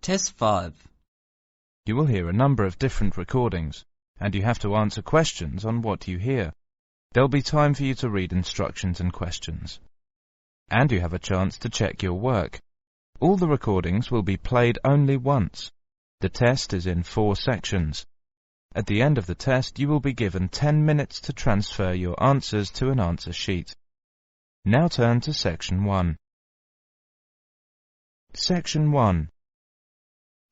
Test 5. You will hear a number of different recordings, and you have to answer questions on what you hear. There'll be time for you to read instructions and questions. And you have a chance to check your work. All the recordings will be played only once. The test is in 4 sections. At the end of the test, you will be given 10 minutes to transfer your answers to an answer sheet. Now turn to Section 1. Section 1.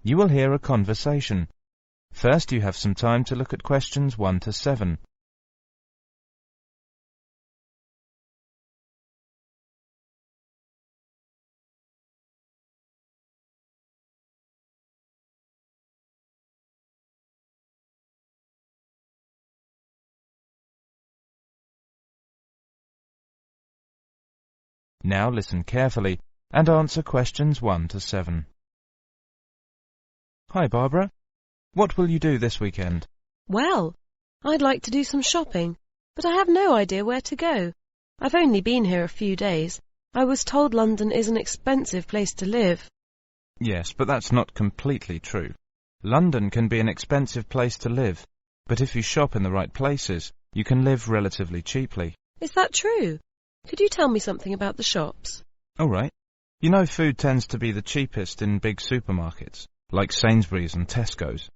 You will hear a conversation. First, you have some time to look at questions 1 to 7. Now listen carefully and answer questions 1 to 7. Hi, Barbara. What will you do this weekend? Well, I'd like to do some shopping, but I have no idea where to go. I've only been here a few days. I was told London is an expensive place to live. Yes, but that's not completely true. London can be an expensive place to live, but if you shop in the right places, you can live relatively cheaply. Is that true? Could you tell me something about the shops? All right. You know, food tends to be the cheapest in big supermarkets, like Sainsbury's and Tesco's.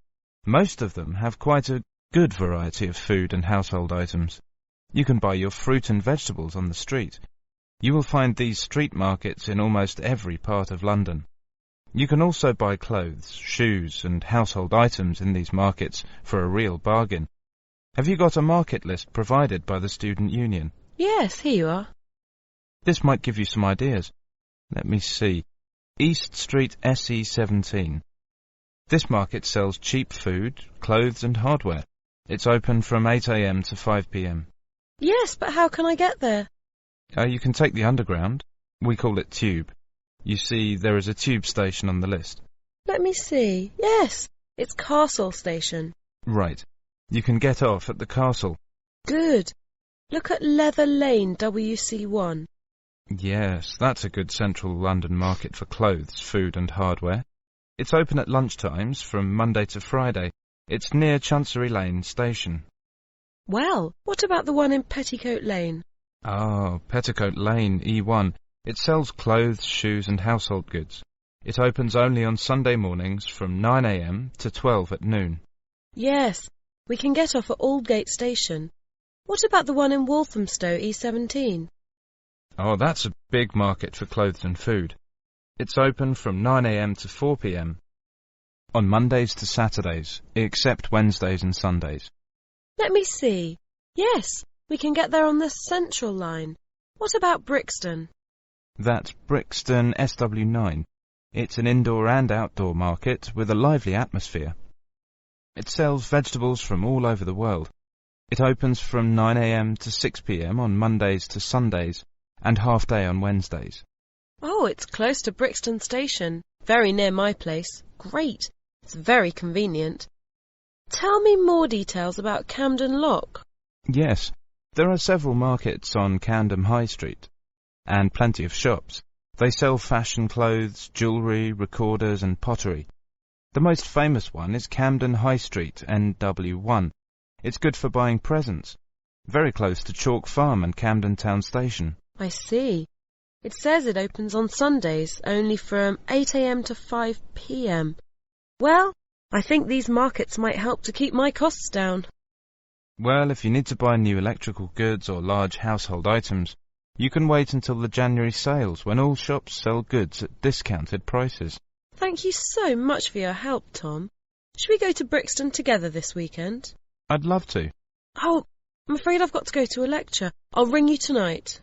Most of them have quite a good variety of food and household items. You can buy your fruit and vegetables on the street. You will find these street markets in almost every part of London. You can also buy clothes, shoes and household items in these markets for a real bargain. Have you got a market list provided by the Student Union? Yes, here you are. This might give you some ideas. Let me see. East Street SE17. This market sells cheap food, clothes and hardware. It's open from 8 a.m. to 5 p.m. Yes, but how can I get there? You can take the underground. We call it Tube. You see, there is a tube station on the list. Let me see. Yes, it's Castle Station. Right. You can get off at the castle. Good. Look at Leather Lane WC1. Yes, that's a good central London market for clothes, food and hardware. It's open at lunchtimes from Monday to Friday. It's near Chancery Lane Station. Well, what about the one in Petticoat Lane? Oh, Petticoat Lane, E1. It sells clothes, shoes and household goods. It opens only on Sunday mornings from 9 a.m. to 12 at noon. Yes, we can get off at Aldgate Station. What about the one in Walthamstow, E17? Oh, that's a big market for clothes and food. It's open from 9 a.m. to 4 p.m. on Mondays to Saturdays, except Wednesdays and Sundays. Let me see. Yes, we can get there on the Central Line. What about Brixton? That's Brixton SW9. It's an indoor and outdoor market with a lively atmosphere. It sells vegetables from all over the world. It opens from 9 a.m. to 6 p.m. on Mondays to Sundays and half day on Wednesdays. Oh, it's close to Brixton Station. Very near my place. Great. It's very convenient. Tell me more details about Camden Lock. Yes, there are several markets on Camden High Street and plenty of shops. They sell fashion clothes, jewellery, recorders and pottery. The most famous one is Camden High Street, NW1. It's good for buying presents. Very close to Chalk Farm and Camden Town Station. I see. It says it opens on Sundays, only from 8 a.m. to 5 p.m. Well, I think these markets might help to keep my costs down. Well, if you need to buy new electrical goods or large household items, you can wait until the January sales when all shops sell goods at discounted prices. Thank you so much for your help, Tom. Should we go to Brixton together this weekend? I'd love to. Oh, I'm afraid I've got to go to a lecture. I'll ring you tonight.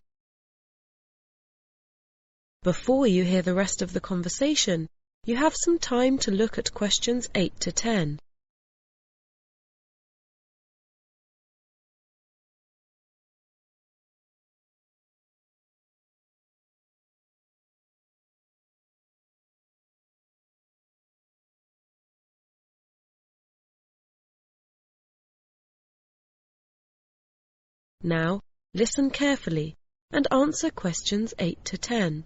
Before you hear the rest of the conversation, you have some time to look at questions 8 to 10. Now, listen carefully and answer questions 8 to 10.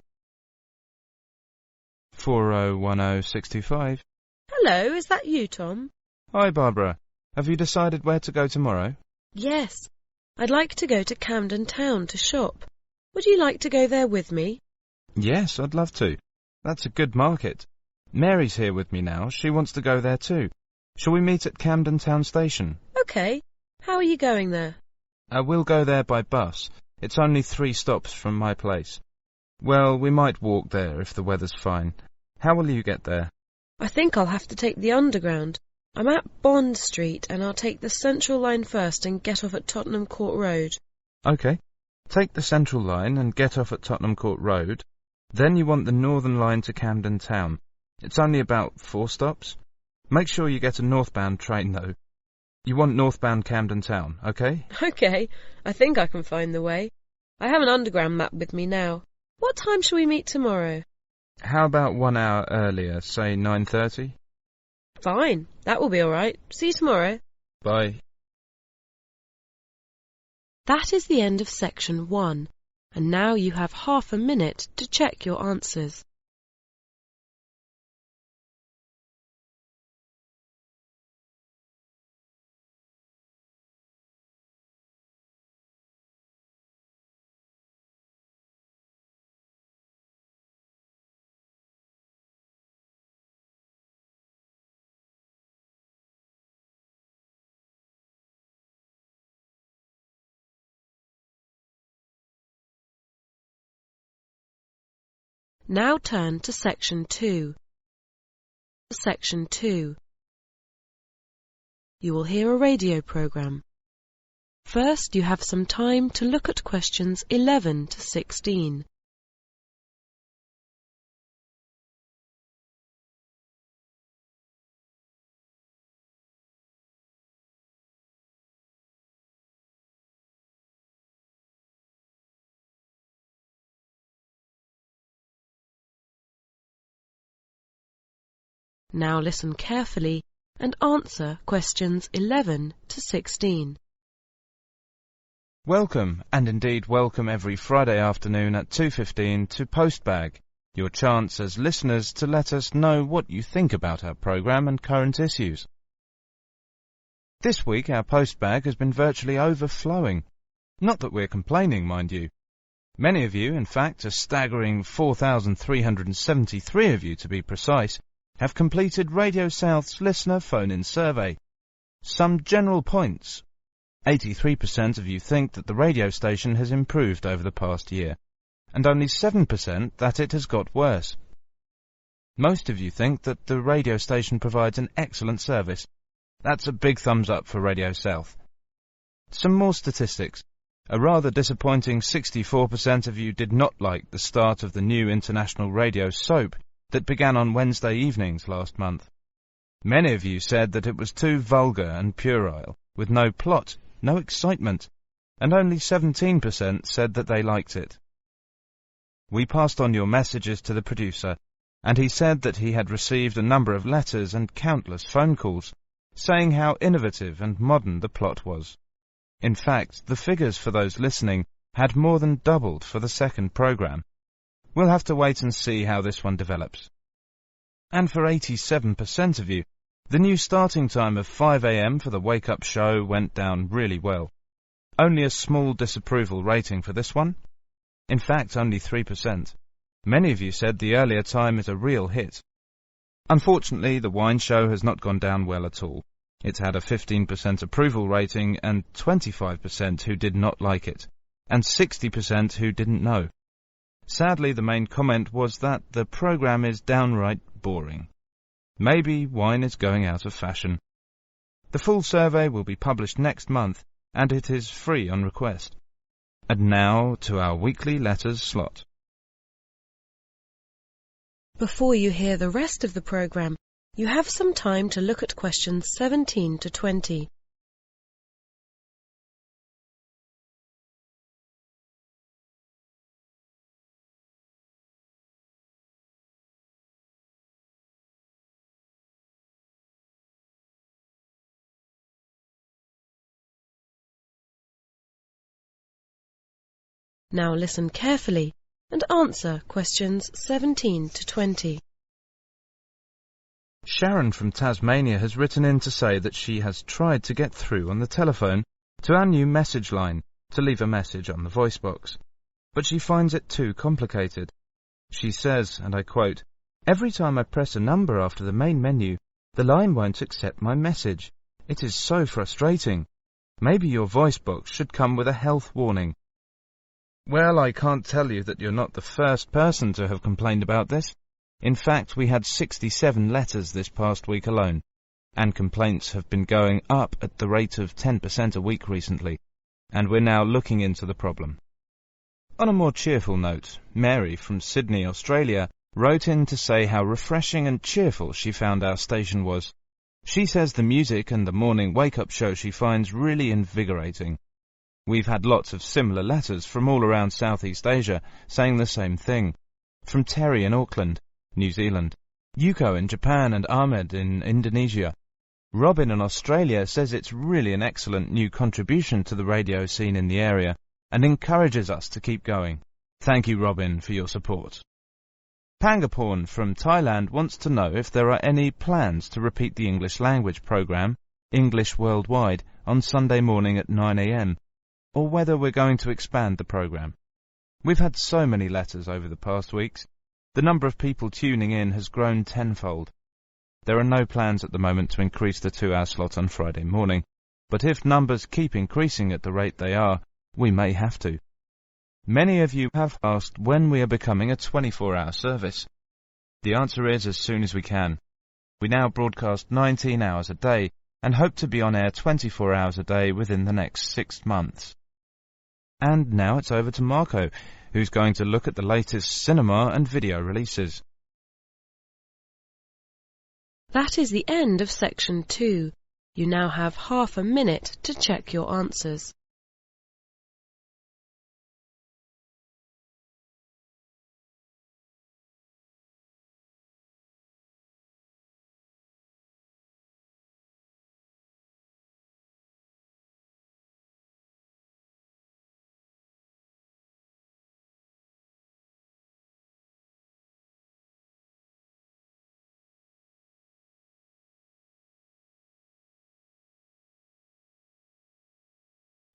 4010625. Hello, is that you, Tom? Hi, Barbara. Have you decided where to go tomorrow? Yes. I'd like to go to Camden Town to shop. Would you like to go there with me? Yes, I'd love to. That's a good market. Mary's here with me now. She wants to go there too. Shall we meet at Camden Town Station? Okay. How are you going there? We'll go there by bus. It's only 3 stops from my place. Well, we might walk there if the weather's fine. How will you get there? I think I'll have to take the Underground. I'm at Bond Street and I'll take the Central Line first and get off at Tottenham Court Road. OK. Take the Central Line and get off at Tottenham Court Road. Then you want the Northern Line to Camden Town. It's only about 4 stops. Make sure you get a northbound train, though. You want northbound Camden Town, OK? Okay, I think I can find the way. I have an Underground map with me now. What time shall we meet tomorrow? How about 1 hour earlier, say 9:30? Fine, that will be all right. See you tomorrow. Bye. That is the end of section 1, and now you have half a minute to check your answers. Now turn to section 2. Section 2. You will hear a radio program. First, you have some time to look at questions 11 to 16. Now listen carefully and answer questions 11 to 16. Welcome, and indeed welcome every Friday afternoon at 2:15 to Postbag, your chance as listeners to let us know what you think about our programme and current issues. This week our Postbag has been virtually overflowing. Not that we're complaining, mind you. Many of you, in fact, a staggering 4,373 of you to be precise, have completed Radio South's listener phone-in survey. Some general points. 83% of you think that the radio station has improved over the past year, and only 7% that it has got worse. Most of you think that the radio station provides an excellent service. That's a big thumbs up for Radio South. Some more statistics. A rather disappointing 64% of you did not like the start of the new international radio soap that began on Wednesday evenings last month. Many of you said that it was too vulgar and puerile, with no plot, no excitement, and only 17% said that they liked it. We passed on your messages to the producer, and he said that he had received a number of letters and countless phone calls, saying how innovative and modern the plot was. In fact, the figures for those listening had more than doubled for the second programme. We'll have to wait and see how this one develops. And for 87% of you, the new starting time of 5 a.m. for the wake-up show went down really well. Only a small disapproval rating for this one. In fact, only 3%. Many of you said the earlier time is a real hit. Unfortunately, the wine show has not gone down well at all. It had a 15% approval rating and 25% who did not like it, and 60% who didn't know. Sadly, the main comment was that the programme is downright boring. Maybe wine is going out of fashion. The full survey will be published next month, and it is free on request. And now to our weekly letters slot. Before you hear the rest of the programme, you have some time to look at questions 17 to 20. Now listen carefully and answer questions 17 to 20. Sharon from Tasmania has written in to say that she has tried to get through on the telephone to our new message line to leave a message on the voice box, but she finds it too complicated. She says, and I quote, "Every time I press a number after the main menu, the line won't accept my message. It is so frustrating. Maybe your voice box should come with a health warning." Well, I can't tell you that you're not the first person to have complained about this. In fact, we had 67 letters this past week alone, and complaints have been going up at the rate of 10% a week recently, and we're now looking into the problem. On a more cheerful note, Mary from Sydney, Australia, wrote in to say how refreshing and cheerful she found our station was. She says the music and the morning wake-up show she finds really invigorating. We've had lots of similar letters from all around Southeast Asia saying the same thing. From Terry in Auckland, New Zealand, Yuko in Japan and Ahmed in Indonesia. Robin in Australia says it's really an excellent new contribution to the radio scene in the area and encourages us to keep going. Thank you, Robin, for your support. Pangaporn from Thailand wants to know if there are any plans to repeat the English language program, English Worldwide, on Sunday morning at 9 a.m, or whether we're going to expand the program. We've had so many letters over the past weeks. The number of people tuning in has grown tenfold. There are no plans at the moment to increase the 2-hour slot on Friday morning, but if numbers keep increasing at the rate they are, we may have to. Many of you have asked when we are becoming a 24-hour service. The answer is as soon as we can. We now broadcast 19 hours a day and hope to be on air 24 hours a day within the next 6 months. And now it's over to Marco, who's going to look at the latest cinema and video releases. That is the end of section 2. You now have half a minute to check your answers.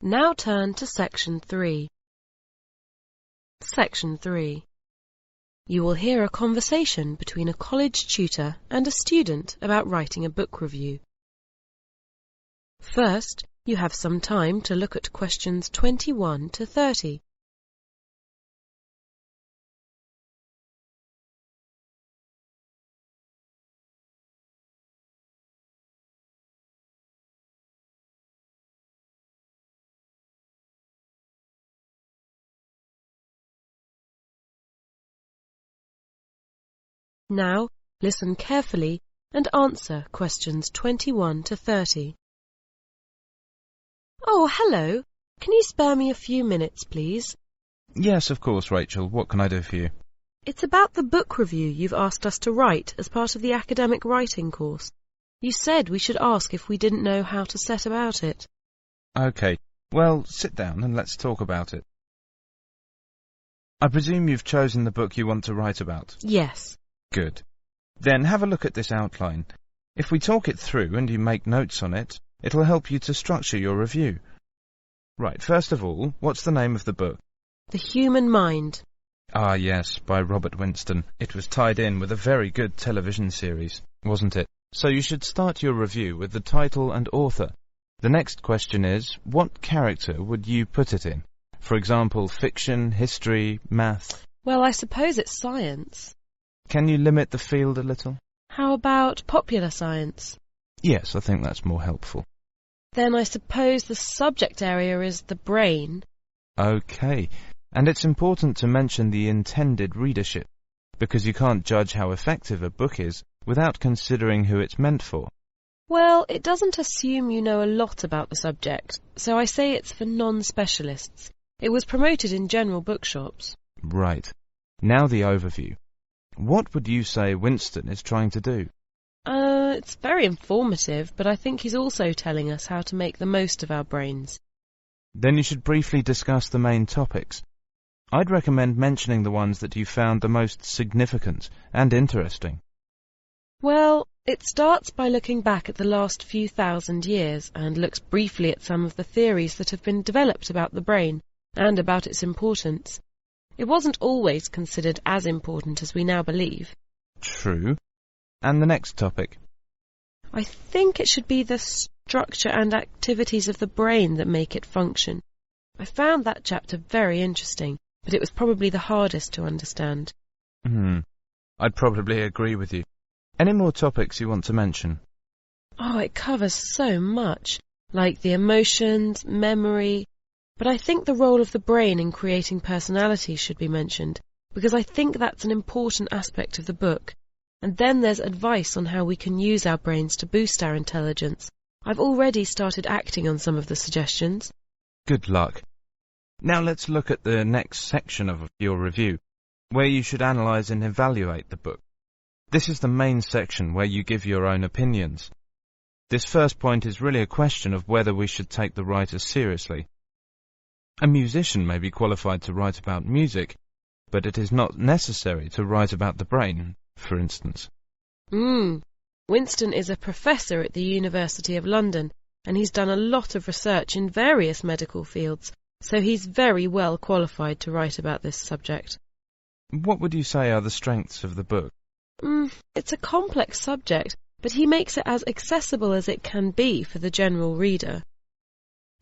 Now turn to section 3. Section 3. You will hear a conversation between a college tutor and a student about writing a book review. First, you have some time to look at questions 21 to 30. Now, listen carefully and answer questions 21 to 30. Oh, hello. Can you spare me a few minutes, please? Yes, of course, Rachel. What can I do for you? It's about the book review you've asked us to write as part of the academic writing course. You said we should ask if we didn't know how to set about it. Okay. Well, sit down and let's talk about it. I presume you've chosen the book you want to write about? Yes. Good. Then have a look at this outline. If we talk it through and you make notes on it, it'll help you to structure your review. Right, first of all, what's the name of the book? The Human Mind. Ah, yes, by Robert Winston. It was tied in with a very good television series, wasn't it? So you should start your review with the title and author. The next question is, what character would you put it in? For example, fiction, history, math. Well, I suppose it's science. Can you limit the field a little? How about popular science? Yes, I think that's more helpful. Then I suppose the subject area is the brain. Okay, and it's important to mention the intended readership, because you can't judge how effective a book is without considering who it's meant for. Well, it doesn't assume you know a lot about the subject, so I say it's for non-specialists. It was promoted in general bookshops. Right. Now the overview. What would you say Winston is trying to do? It's very informative, but I think he's also telling us how to make the most of our brains. Then you should briefly discuss the main topics. I'd recommend mentioning the ones that you found the most significant and interesting. Well, it starts by looking back at the last few thousand years and looks briefly at some of the theories that have been developed about the brain and about its importance. It wasn't always considered as important as we now believe. True. And the next topic? I think it should be the structure and activities of the brain that make it function. I found that chapter very interesting, but it was probably the hardest to understand. I'd probably agree with you. Any more topics you want to mention? Oh, it covers so much, like the emotions, memory, but I think the role of the brain in creating personality should be mentioned, because I think that's an important aspect of the book. And then there's advice on how we can use our brains to boost our intelligence. I've already started acting on some of the suggestions. Good luck. Now let's look at the next section of your review, where you should analyse and evaluate the book. This is the main section where you give your own opinions. This first point is really a question of whether we should take the writer seriously. A musician may be qualified to write about music, but it is not necessary to write about the brain, for instance. Winston is a professor at the University of London, and he's done a lot of research in various medical fields, so he's very well qualified to write about this subject. What would you say are the strengths of the book? It's a complex subject, but he makes it as accessible as it can be for the general reader.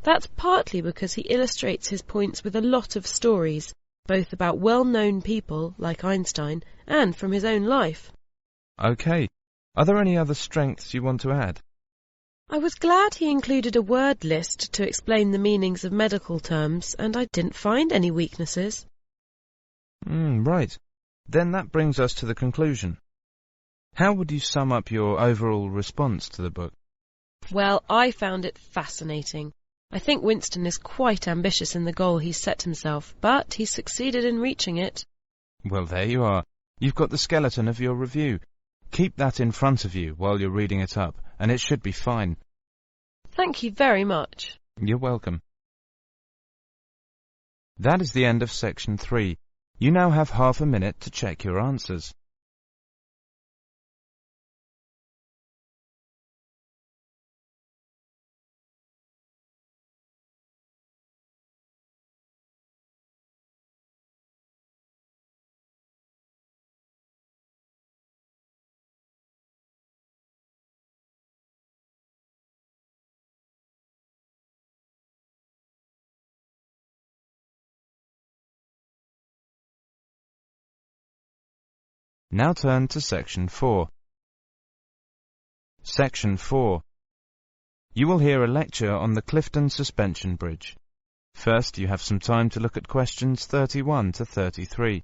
That's partly because he illustrates his points with a lot of stories, both about well-known people, like Einstein, and from his own life. Okay. Are there any other strengths you want to add? I was glad he included a word list to explain the meanings of medical terms, and I didn't find any weaknesses. Right. Then that brings us to the conclusion. How would you sum up your overall response to the book? Well, I found it fascinating. I think Winston is quite ambitious in the goal he's set himself, but he's succeeded in reaching it. Well, there you are. You've got the skeleton of your review. Keep that in front of you while you're reading it up, and it should be fine. Thank you very much. You're welcome. That is the end of section 3. You now have half a minute to check your answers. Now turn to section 4. Section 4. You will hear a lecture on the Clifton Suspension Bridge. First, you have some time to look at questions 31 to 33.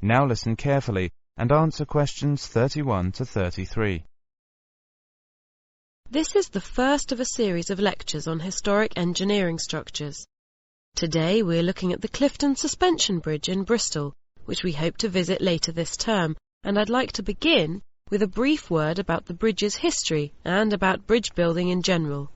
Now listen carefully and answer questions 31 to 33. This is the first of a series of lectures on historic engineering structures. Today we're looking at the Clifton Suspension Bridge in Bristol, which we hope to visit later this term, and I'd like to begin with a brief word about the bridge's history and about bridge building in general.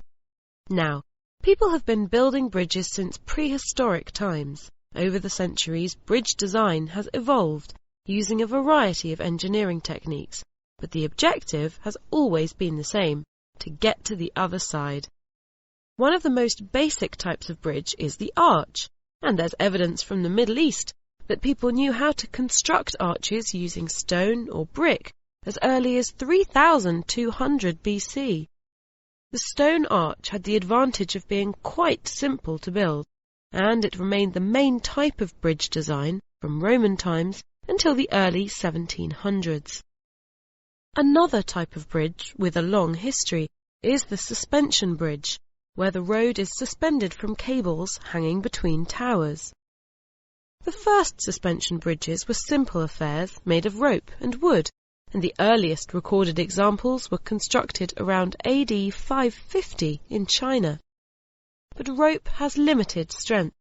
Now, people have been building bridges since prehistoric times. Over the centuries, bridge design has evolved using a variety of engineering techniques, but the objective has always been the same: to get to the other side. One of the most basic types of bridge is the arch, and there's evidence from the Middle East that people knew how to construct arches using stone or brick as early as 3200 BC. The stone arch had the advantage of being quite simple to build, and it remained the main type of bridge design from Roman times until the early 1700s. Another type of bridge with a long history is the suspension bridge, where the road is suspended from cables hanging between towers. The first suspension bridges were simple affairs made of rope and wood, and the earliest recorded examples were constructed around AD 550 in China. but rope has limited strength,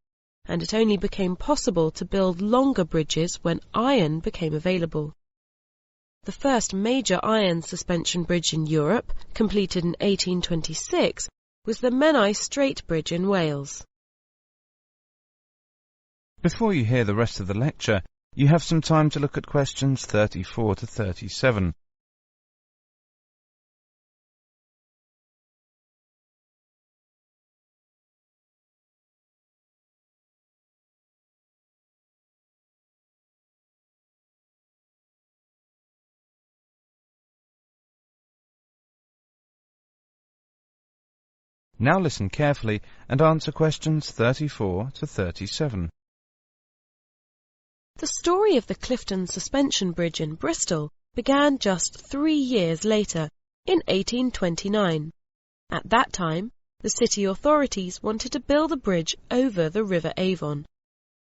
and it only became possible to build longer bridges when iron became available. The first major iron suspension bridge in Europe, completed in 1826, was the Menai Strait Bridge in Wales. Before you hear the rest of the lecture, you have some time to look at questions 34 to 37. Now listen carefully and answer questions 34 to 37. The story of the Clifton Suspension Bridge in Bristol began just 3 years later, in 1829. At that time, the city authorities wanted to build a bridge over the River Avon.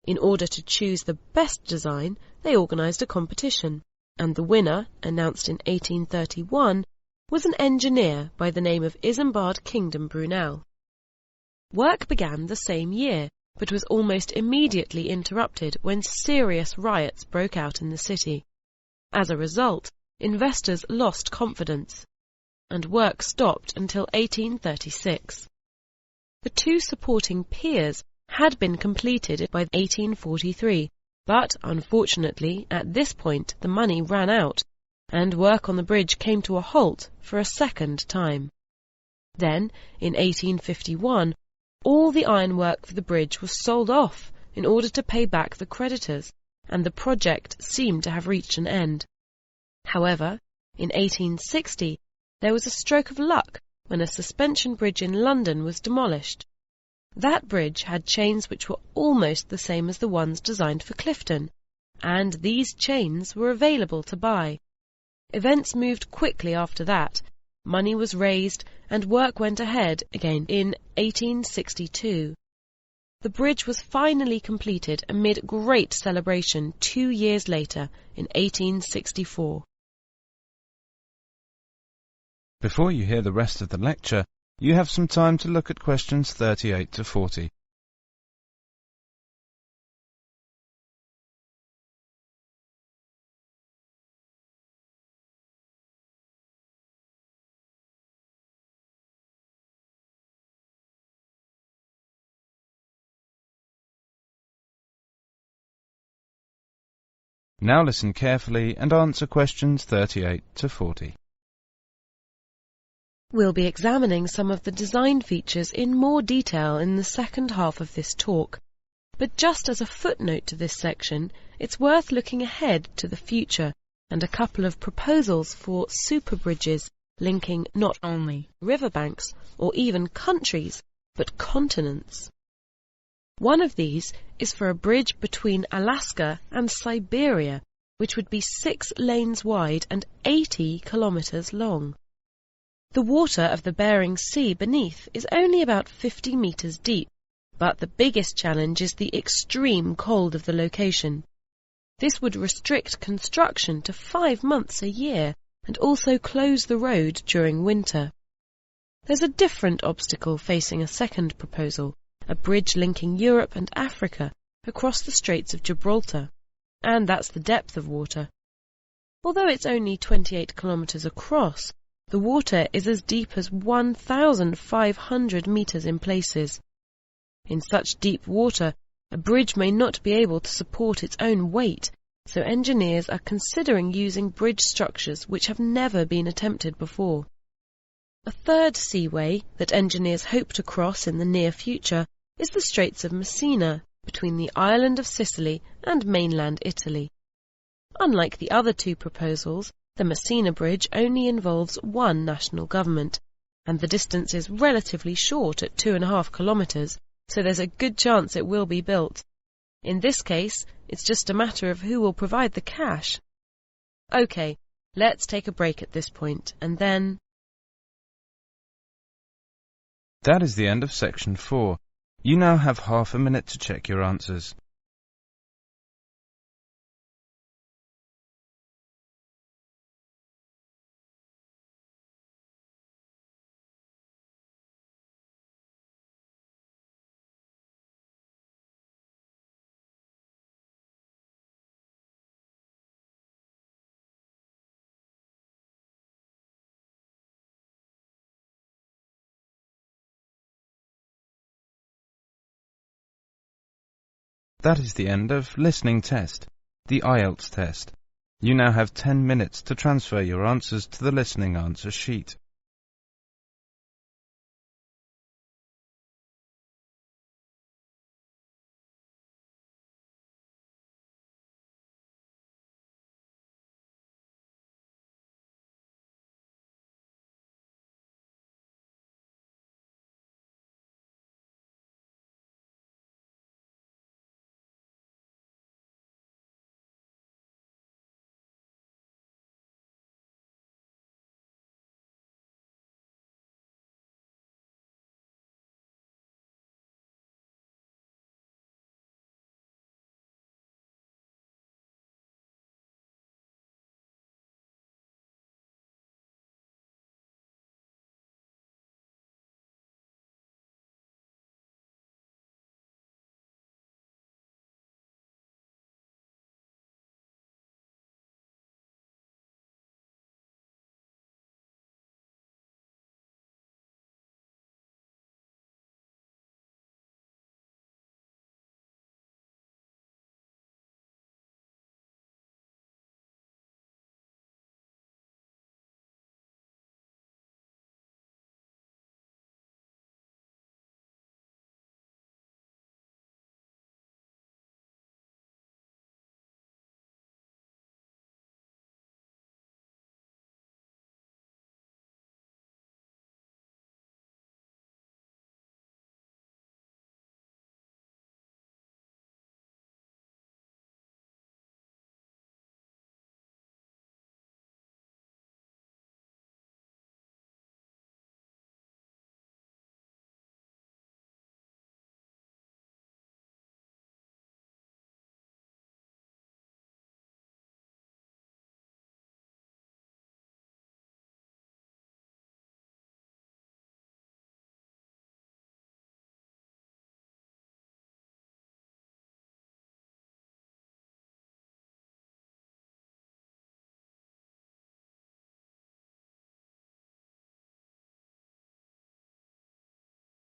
In order to choose the best design, they organised a competition, and the winner, announced in 1831, was an engineer by the name of Isambard Kingdom Brunel. Work began the same year, but was almost immediately interrupted when serious riots broke out in the city. As a result, investors lost confidence, and work stopped until 1836. The 2 supporting piers had been completed by 1843, but unfortunately at this point the money ran out, and work on the bridge came to a halt for a second time. Then, in 1851, all the ironwork for the bridge was sold off in order to pay back the creditors, and the project seemed to have reached an end. However, in 1860, there was a stroke of luck when a suspension bridge in London was demolished. That bridge had chains which were almost the same as the ones designed for Clifton, and these chains were available to buy. Events moved quickly after that. Money was raised, and work went ahead again in 1862. The bridge was finally completed amid great celebration 2 years later, in 1864. Before you hear the rest of the lecture, you have some time to look at questions 38 to 40. Now listen carefully and answer questions 38 to 40. We'll be examining some of the design features in more detail in the second half of this talk, but just as a footnote to this section, it's worth looking ahead to the future and a couple of proposals for super bridges linking not only riverbanks or even countries, but continents. One of these is for a bridge between Alaska and Siberia, which would be 6 lanes wide and 80 kilometers long. The water of the Bering Sea beneath is only about 50 meters deep, but the biggest challenge is the extreme cold of the location. This would restrict construction to 5 months a year and also close the road during winter. There's a different obstacle facing a second proposal, a bridge linking Europe and Africa across the Straits of Gibraltar, and that's the depth of water. Although it's only 28 kilometers across, the water is as deep as 1,500 meters in places. In such deep water, a bridge may not be able to support its own weight, so engineers are considering using bridge structures which have never been attempted before. A third seaway that engineers hope to cross in the near future is the Straits of Messina, between the island of Sicily and mainland Italy. Unlike the other 2 proposals, the Messina Bridge only involves one national government, and the distance is relatively short at 2.5 kilometers, so there's a good chance it will be built. In this case, it's just a matter of who will provide the cash. OK, let's take a break at this point, and then... That is the end of section 4. You now have half a minute to check your answers. That is the end of listening test, the IELTS test. You now have 10 minutes to transfer your answers to the listening answer sheet.